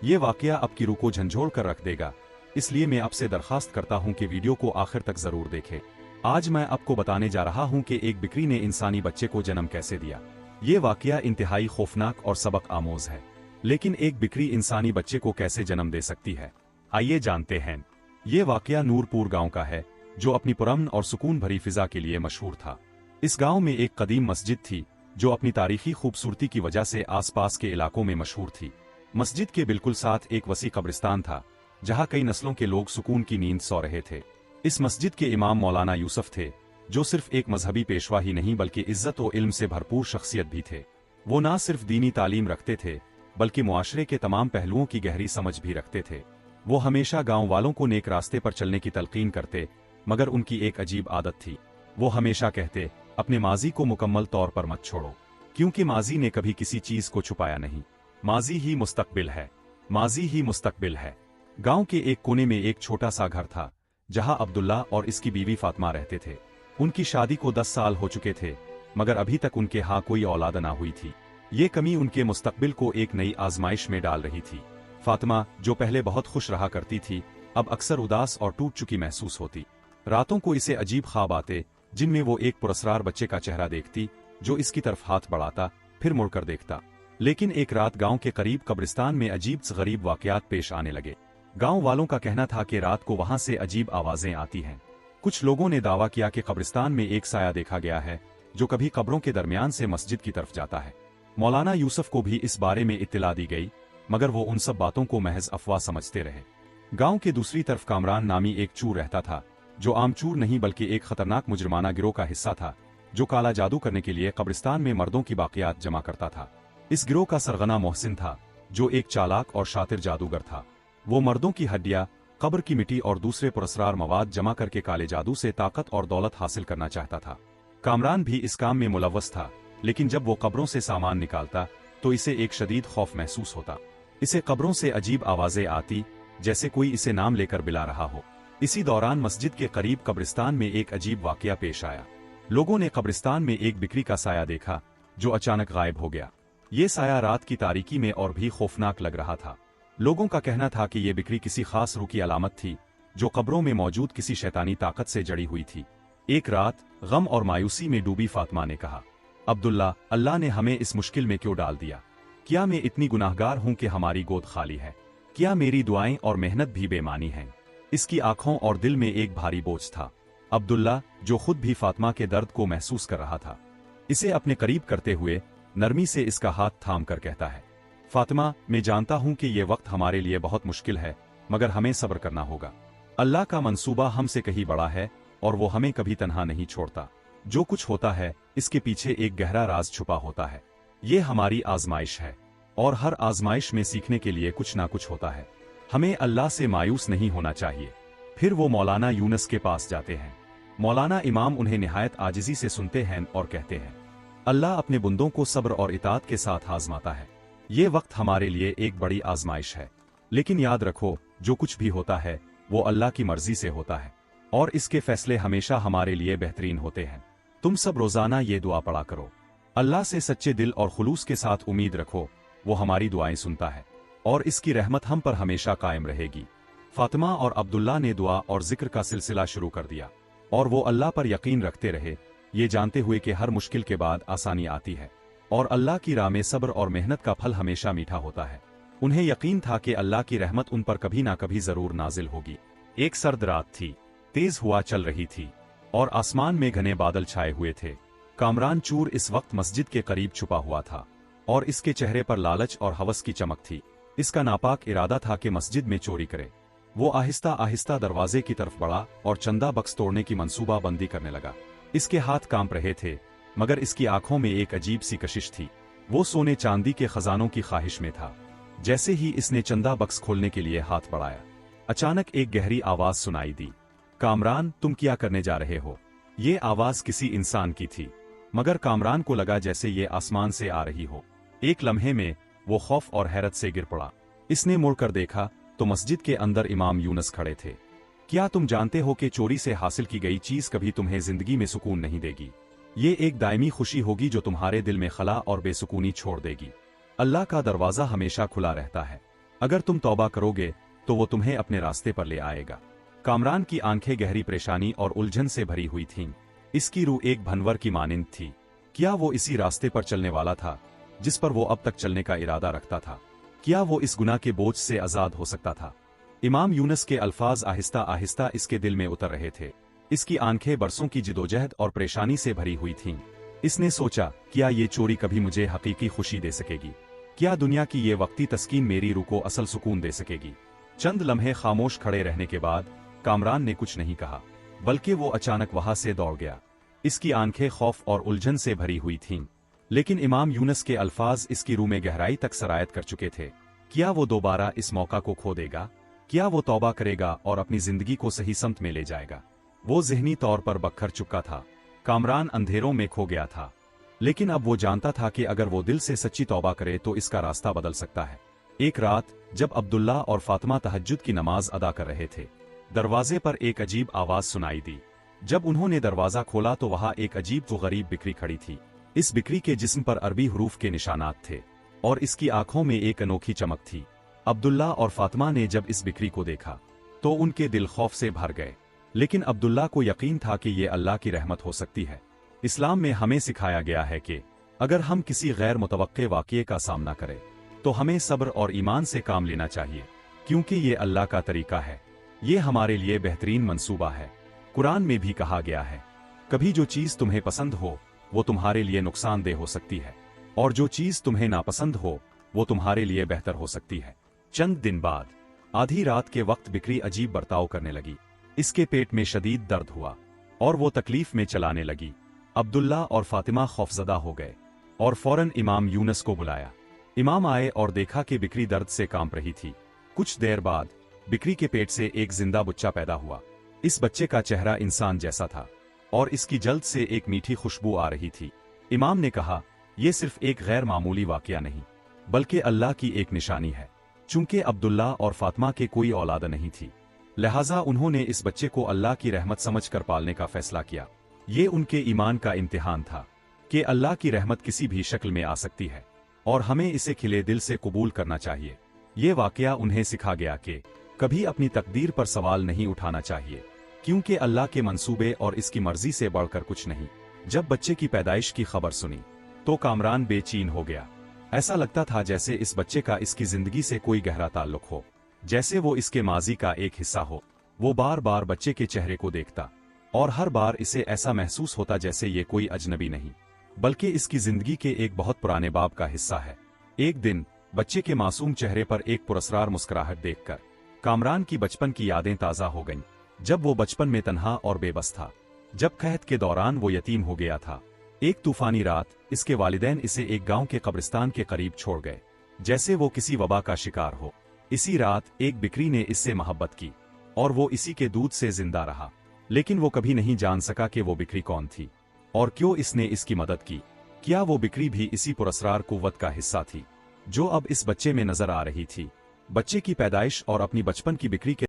ये वाकया आपकी रूह को झंझोड़ कर रख देगा, इसलिए मैं आपसे दरखास्त करता हूं कि वीडियो को आखिर तक जरूर देखें। आज मैं आपको बताने जा रहा हूं कि एक बिक्री ने इंसानी बच्चे को जन्म कैसे दिया। ये वाकया इंतहाई खौफनाक और सबक आमोज है, लेकिन एक बिक्री इंसानी बच्चे को कैसे जन्म दे सकती है, आइए जानते हैं। ये वाकया नूरपुर गांव का है, जो अपनी पुरअमन और सुकून भरी फिजा के लिए मशहूर था। इस गांव में एक कदीम मस्जिद थी, जो अपनी तारीखी खूबसूरती की वजह से आसपास के इलाकों में मशहूर थी। मस्जिद के बिल्कुल साथ एक वसी कब्रिस्तान था, जहां कई नस्लों के लोग सुकून की नींद सो रहे थे। इस मस्जिद के इमाम मौलाना यूसुफ थे, जो सिर्फ एक मजहबी पेशवा ही नहीं बल्कि इज्जत और इल्म से भरपूर शख्सियत भी थे। वो ना सिर्फ दीनी तालीम रखते थे, बल्कि मुआशरे के तमाम पहलुओं की गहरी समझ भी रखते थे। वो हमेशा गांव वालों को नेक रास्ते पर चलने की तलकीन करते, मगर उनकी एक अजीब आदत थी। वो हमेशा कहते, अपने माजी को मुकम्मल तौर पर मत छोड़ो, क्योंकि माजी ने कभी किसी चीज को छुपाया नहीं। माजी ही मुस्तकबिल है, माजी ही मुस्तकबिल है। गांव के एक कोने में एक छोटा सा घर था, जहां अब्दुल्ला और इसकी बीवी फातिमा रहते थे। उनकी शादी को 10 साल हो चुके थे, मगर अभी तक उनके यहाँ कोई औलाद ना हुई थी। ये कमी उनके मुस्तकबिल को एक नई आजमाइश में डाल रही थी। फातिमा, जो पहले बहुत खुश रहा करती थी, अब अक्सर उदास और टूट चुकी महसूस होती। रातों को इसे अजीब ख्वाब आते, जिनमें वो एक पुरस्रार बच्चे का चेहरा देखती, जो इसकी तरफ हाथ बढ़ाता, फिर मुड़कर देखता। लेकिन एक रात गांव के करीब कब्रिस्तान में अजीब से गरीब वाकयात पेश आने लगे। गांव वालों का कहना था कि रात को वहां से अजीब आवाजें आती हैं। कुछ लोगों ने दावा किया कि कब्रिस्तान में एक साया देखा गया है, जो कभी कब्रों के दरमियान से मस्जिद की तरफ जाता है। मौलाना यूसुफ को भी इस बारे में इत्तला दी गई, मगर वो उन सब बातों को महज अफवाह समझते रहे। गांव के दूसरी तरफ कामरान नामी एक चूर रहता था, जो आम चूर नहीं बल्कि एक खतरनाक मुजरमाना गिरोह का हिस्सा था, जो काला जादू करने के लिए कब्रिस्तान में मर्दों की बाकियात जमा करता था। इस गिरोह का सरगना मोहसिन था, जो एक चालाक और शातिर जादूगर था। वो मर्दों की हड्डियां, कब्र की मिट्टी और दूसरे पुरस्रार मवाद जमा करके काले जादू से ताकत और दौलत हासिल करना चाहता था। कामरान भी इस काम में मुलव्वस था, लेकिन जब वो कब्रों से सामान निकालता तो इसे एक शदीद खौफ महसूस होता। इसे कब्रों से अजीब आवाजें आती, जैसे कोई इसे नाम लेकर बुला रहा हो। इसी दौरान मस्जिद के करीब कब्रिस्तान में एक अजीब वाकया पेश आया। लोगों ने कब्रिस्तान में एक बिक्री का साया देखा, जो अचानक गायब हो गया। ये साया रात की तारीकी में और भी खौफनाक लग रहा था। लोगों का कहना था कि यह बिक्री किसी खास रूह की अलामत थी, जो कब्रों में मौजूद किसी शैतानी ताकत से जड़ी हुई थी। एक रात गम और मायूसी में डूबी फातिमा ने कहा, अब्दुल्ला, अल्लाह ने हमें इस मुश्किल में क्यों डाल दिया? क्या मैं इतनी गुनाहगार हूं कि हमारी गोद खाली है? क्या मेरी दुआएं और मेहनत भी बेमानी हैं? इसकी आंखों और दिल में एक भारी बोझ था। अब्दुल्ला, जो खुद भी फातिमा के दर्द को महसूस कर रहा था, इसे अपने करीब करते हुए नरमी से इसका हाथ थाम कर कहता है, फातिमा, मैं जानता हूं कि यह वक्त हमारे लिए बहुत मुश्किल है, मगर हमें सब्र करना होगा। अल्लाह का मंसूबा हमसे कहीं बड़ा है और वो हमें कभी तन्हा नहीं छोड़ता। जो कुछ होता है, इसके पीछे एक गहरा राज छुपा होता है। ये हमारी आजमाइश है, और हर आजमाइश में सीखने के लिए कुछ ना कुछ होता है। हमें अल्लाह से मायूस नहीं होना चाहिए। फिर वो मौलाना यूनुस के पास जाते हैं। मौलाना इमाम उन्हें निहायत आजिज़ी से सुनते हैं और कहते हैं, अल्लाह अपने बुंदों को सब्र और इताअत के साथ आजमाता है। ये वक्त हमारे लिए एक बड़ी आजमाइश है, लेकिन याद रखो, जो कुछ भी होता है वो अल्लाह की मर्जी से होता है, और इसके फैसले हमेशा हमारे लिए बेहतरीन होते हैं। तुम सब रोजाना ये दुआ पढ़ा करो, अल्लाह से सच्चे दिल और खुलूस के साथ उम्मीद रखो, वो हमारी दुआएं सुनता है और इसकी रहमत हम पर हमेशा कायम रहेगी। फातिमा और अब्दुल्ला ने दुआ और जिक्र का सिलसिला शुरू कर दिया, और वो अल्लाह पर यकीन रखते रहे, ये जानते हुए कि हर मुश्किल के बाद आसानी आती है, और अल्लाह की राह में सब्र और मेहनत का फल हमेशा मीठा होता है। उन्हें यकीन था कि अल्लाह की रहमत उन पर कभी ना कभी जरूर नाजिल होगी। एक सर्द रात थी, तेज हवा चल रही थी, और आसमान में घने बादल छाए हुए थे। कामरान चूर इस वक्त मस्जिद के करीब छुपा हुआ था, और इसके चेहरे पर लालच और हवस की चमक थी। इसका नापाक इरादा था कि मस्जिद में चोरी करे। वो आहिस्ता आहिस्ता दरवाजे की तरफ बढ़ा और चंदा बक्स तोड़ने की मंसूबा बंदी करने लगा। इसके हाथ कांप रहे थे, मगर इसकी आंखों में एक अजीब सी कशिश थी। वो सोने चांदी के खजानों की ख्वाहिश में था। जैसे ही इसने चंदा बक्स खोलने के लिए हाथ बढ़ाया, अचानक एक गहरी आवाज सुनाई दी, कामरान, तुम क्या करने जा रहे हो? ये आवाज किसी इंसान की थी, मगर कामरान को लगा जैसे ये आसमान से आ रही हो। एक लम्हे में वो खौफ और हैरत से गिर पड़ा। इसने मुड़कर देखा तो मस्जिद के अंदर इमाम यूनुस खड़े थे। क्या तुम जानते हो कि चोरी से हासिल की गई चीज कभी तुम्हें जिंदगी में सुकून नहीं देगी? ये एक दायमी खुशी होगी जो तुम्हारे दिल में खला और बेसुकूनी छोड़ देगी। अल्लाह का दरवाजा हमेशा खुला रहता है, अगर तुम तौबा करोगे तो वो तुम्हें अपने रास्ते पर ले आएगा। कामरान की आंखें गहरी परेशानी और उलझन से भरी हुई थीं। इसकी रूह एक भंवर की मानिंद थी। क्या वो इसी रास्ते पर चलने वाला था जिस पर वो अब तक चलने का इरादा रखता था? क्या वो इस गुनाह के बोझ से आजाद हो सकता था? इमाम यूनुस के अल्फाज आहिस्ता आहिस्ता इसके दिल में उतर रहे थे। इसकी आंखें बरसों की जिदोजहद और परेशानी से भरी हुई थीं। इसने सोचा, क्या ये चोरी कभी मुझे हकीकी खुशी दे सकेगी? क्या दुनिया की ये वक्ती तस्कीन मेरी रूह को असल सुकून दे सकेगी? चंद लम्हे खामोश खड़े रहने के बाद कामरान ने कुछ नहीं कहा, बल्कि वो अचानक वहां से दौड़ गया। इसकी आंखें खौफ और उलझन से भरी हुई थीं। लेकिन इमाम यूनुस के अल्फाज इसकी रूह में गहराई तक सरायत कर चुके थे। क्या वो दोबारा इस मौका को खो देगा? क्या वो तौबा करेगा और अपनी जिंदगी को सही समत में ले जाएगा? वो ज़हनी तौर पर बखर चुका था। कामरान अंधेरों में खो गया था, लेकिन अब वो जानता था कि अगर वो दिल से सच्ची तौबा करे तो इसका रास्ता बदल सकता है। एक रात जब अब्दुल्ला और फातिमा तहज्जुद की नमाज अदा कर रहे थे, दरवाजे पर एक अजीब आवाज सुनाई दी। जब उन्होंने दरवाजा खोला तो वहां एक अजीब व गरीब बिक्री खड़ी थी। इस बिक्री के जिस्म पर अरबी हरूफ के निशानात थे और इसकी आंखों में एक अनोखी चमक थी। अब्दुल्ला और फातिमा ने जब इस बिक्री को देखा तो उनके दिल खौफ से भर गए, लेकिन अब्दुल्ला को यकीन था कि ये अल्लाह की रहमत हो सकती है। इस्लाम में हमें सिखाया गया है कि अगर हम किसी गैर मुतवक्के वाक़ये का सामना करें तो हमें सब्र और ईमान से काम लेना चाहिए, क्योंकि ये अल्लाह का तरीका है। ये हमारे लिए बेहतरीन मंसूबा है। कुरान में भी कहा गया है, कभी जो चीज़ तुम्हें पसंद हो वो तुम्हारे लिए नुकसानदेह हो सकती है, और जो चीज़ तुम्हें नापसंद हो वो तुम्हारे लिए बेहतर हो सकती है। चंद दिन बाद आधी रात के वक्त बिक्री अजीब बर्ताव करने लगी। इसके पेट में शदीद दर्द हुआ और वो तकलीफ में चलाने लगी। अब्दुल्ला और फातिमा खौफजदा हो गए और फौरन इमाम यूनुस को बुलाया। इमाम आए और देखा कि बिक्री दर्द से कांप रही थी। कुछ देर बाद बिक्री के पेट से एक जिंदा बच्चा पैदा हुआ। इस बच्चे का चेहरा इंसान जैसा था और इसकी जल्द से एक मीठी खुशबू आ रही थी। इमाम ने कहा, यह सिर्फ एक गैर मामूली वाकया नहीं, बल्कि अल्लाह की एक निशानी है। चूंकि अब्दुल्ला और फातिमा के कोई औलाद नहीं थी, लिहाजा उन्होंने इस बच्चे को अल्लाह की रहमत समझकर पालने का फैसला किया। ये उनके ईमान का इम्तिहान था कि अल्लाह की रहमत किसी भी शक्ल में आ सकती है और हमें इसे खिले दिल से कबूल करना चाहिए। ये वाकया उन्हें सिखा गया कि कभी अपनी तकदीर पर सवाल नहीं उठाना चाहिए, क्योंकि अल्लाह के मंसूबे और इसकी मर्जी से बढ़कर कुछ नहीं। जब बच्चे की पैदाइश की खबर सुनी तो कामरान बेचैन हो गया। ऐसा लगता था जैसे इस बच्चे का इसकी जिंदगी से कोई गहरा ताल्लुक हो, जैसे वो इसके माजी का एक हिस्सा हो। वो बार बार बच्चे के चेहरे को देखता और हर बार इसे ऐसा महसूस होता जैसे ये कोई अजनबी नहीं, बल्कि इसकी जिंदगी के एक बहुत पुराने बाब का हिस्सा है। एक दिन बच्चे के मासूम चेहरे पर एक पुरस्कार मुस्कुराहट देखकर कामरान की बचपन की यादें ताज़ा हो गईं, जब वो बचपन में तन्हा और बेबस था, जब कहत के दौरान वो यतीम हो गया था। एक तूफानी रात इसके वालिदैन इसे एक गांव के कब्रिस्तान के करीब छोड़ गए, जैसे वो किसी वबा का शिकार हो। इसी रात एक बिक्री ने इससे मोहब्बत की और वो इसी के दूध से जिंदा रहा, लेकिन वो कभी नहीं जान सका कि वो बिक्री कौन थी और क्यों इसने इसकी मदद की। क्या वो बिक्री भी इसी पुरस्कार कुव्वत का हिस्सा थी जो अब इस बच्चे में नजर आ रही थी? बच्चे की पैदाइश और अपनी बचपन की बिक्री के